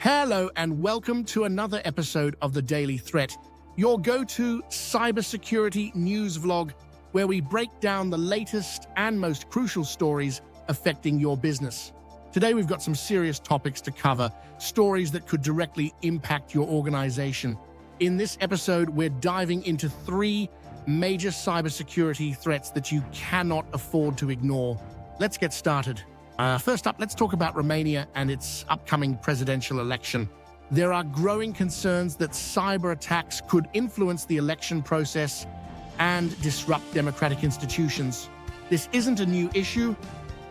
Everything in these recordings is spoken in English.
Hello and welcome to another episode of The Daily Threat, your go-to cybersecurity news vlog where we break down the latest and most crucial stories affecting your business. Today we've got some serious topics to cover, stories that could directly impact your organization. In this episode, we're diving into 3 major cybersecurity threats that you cannot afford to ignore. Let's get started. First up, let's talk about Romania and its upcoming presidential election. There are growing concerns that cyber attacks could influence the election process and disrupt democratic institutions. This isn't a new issue,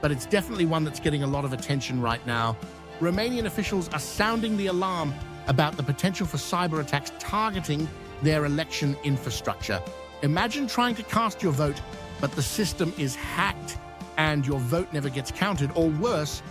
but it's definitely one that's getting a lot of attention right now. Romanian officials are sounding the alarm about the potential for cyber attacks targeting their election infrastructure. Imagine trying to cast your vote, but the system is hacked and your vote never gets counted, or worse,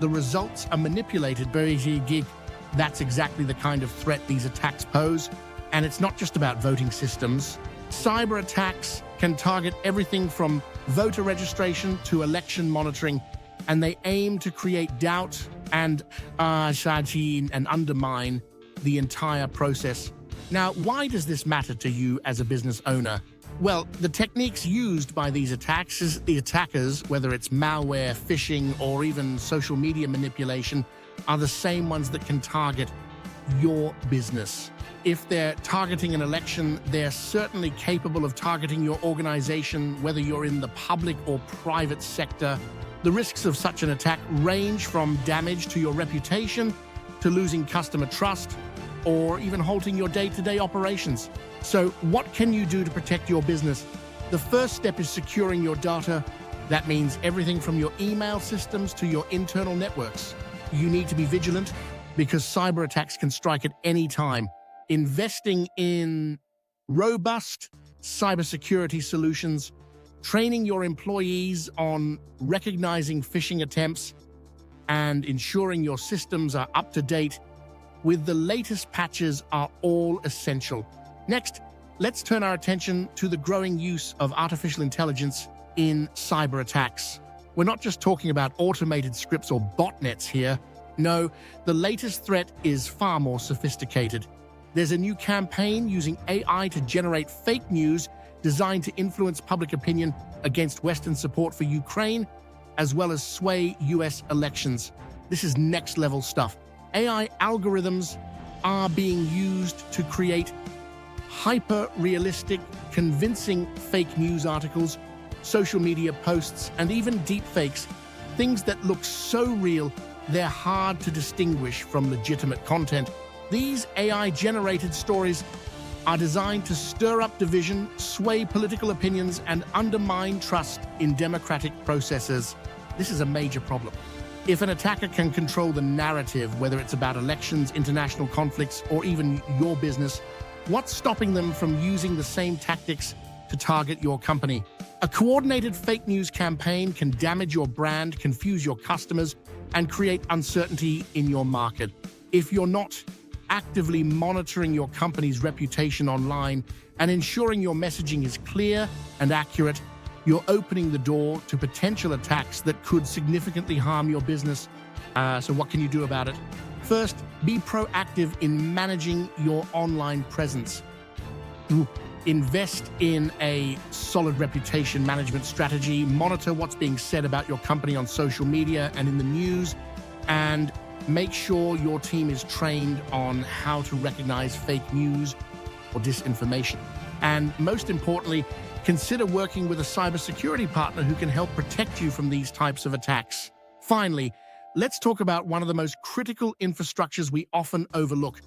the results are manipulated. That's exactly the kind of threat these attacks pose. And it's not just about voting systems. Cyber attacks can target everything from voter registration to election monitoring, and they aim to create doubt and undermine the entire process. Now, why does this matter to you as a business owner? Well, the techniques used by these attackers, whether it's malware, phishing, or even social media manipulation, are the same ones that can target your business. If they're targeting an election, they're certainly capable of targeting your organization, whether you're in the public or private sector. The risks of such an attack range from damage to your reputation, to losing customer trust, or even halting your day-to-day operations. So what can you do to protect your business? The first step is securing your data. That means everything from your email systems to your internal networks. You need to be vigilant because cyber attacks can strike at any time. Investing in robust cybersecurity solutions, training your employees on recognizing phishing attempts, and ensuring your systems are up to date with the latest patches are all essential. Next, let's turn our attention to the growing use of artificial intelligence in cyber attacks. We're not just talking about automated scripts or botnets here. No, the latest threat is far more sophisticated. There's a new campaign using AI to generate fake news designed to influence public opinion against Western support for Ukraine, as well as sway US elections. This is next-level stuff. AI algorithms are being used to create hyper-realistic, convincing fake news articles, social media posts, and even deepfakes, things that look so real they're hard to distinguish from legitimate content. These AI-generated stories are designed to stir up division, sway political opinions, and undermine trust in democratic processes. This is a major problem. If an attacker can control the narrative, whether it's about elections, international conflicts, or even your business, what's stopping them from using the same tactics to target your company? A coordinated fake news campaign can damage your brand, confuse your customers, and create uncertainty in your market. If you're not actively monitoring your company's reputation online and ensuring your messaging is clear and accurate, you're opening the door to potential attacks that could significantly harm your business. So what can you do about it? First, be proactive in managing your online presence. Invest in a solid reputation management strategy. Monitor what's being said about your company on social media and in the news, and make sure your team is trained on how to recognize fake news or disinformation. And most importantly, consider working with a cybersecurity partner who can help protect you from these types of attacks. Finally, let's talk about one of the most critical infrastructures we often overlook: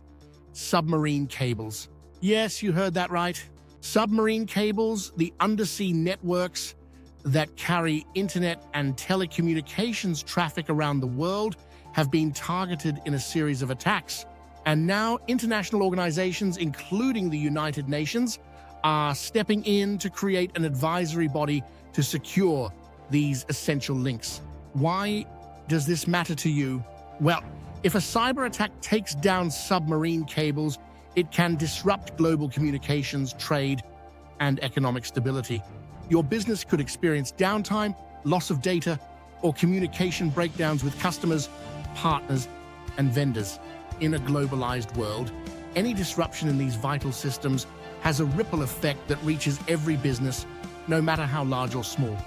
submarine cables. Yes, you heard that right. Submarine cables, the undersea networks that carry internet and telecommunications traffic around the world, have been targeted in a series of attacks. And now international organizations, including the United Nations, are stepping in to create an advisory body to secure these essential links. Why does this matter to you? Well, if a cyber attack takes down submarine cables, it can disrupt global communications, trade, and economic stability. Your business could experience downtime, loss of data, or communication breakdowns with customers, partners, and vendors. in a globalized world, any disruption in these vital systems has a ripple effect that reaches every business, no matter how large or small.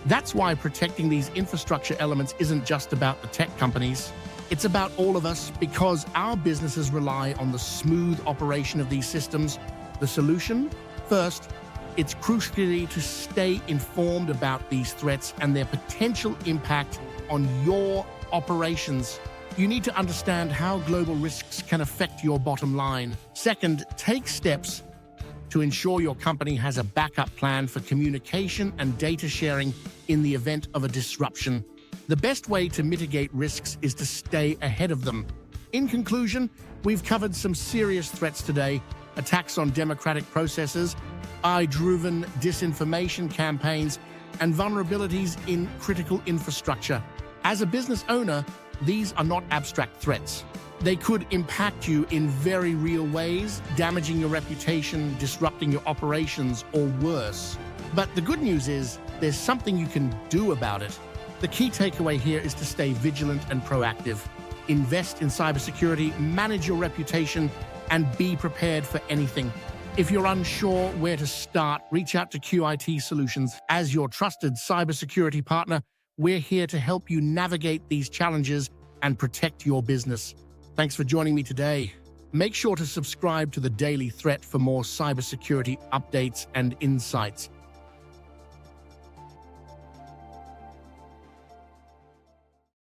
That's why protecting these infrastructure elements isn't just about the tech companies. It's about all of us, because our businesses rely on the smooth operation of these systems. The solution? First, it's crucial to stay informed about these threats and their potential impact on your operations. You need to understand how global risks can affect your bottom line. Second, take steps to ensure your company has a backup plan for communication and data sharing in the event of a disruption. The best way to mitigate risks is to stay ahead of them. In conclusion, we've covered some serious threats today: attacks on democratic processes, AI-driven disinformation campaigns, and vulnerabilities in critical infrastructure. As a business owner, these are not abstract threats. They could impact you in very real ways, damaging your reputation, disrupting your operations, or worse. But the good news is, there's something you can do about it. The key takeaway here is to stay vigilant and proactive. Invest in cybersecurity, manage your reputation, and be prepared for anything. If you're unsure where to start, reach out to QIT Solutions. As your trusted cybersecurity partner, we're here to help you navigate these challenges and protect your business. Thanks for joining me today. Make sure to subscribe to The Daily Threat for more cybersecurity updates and insights.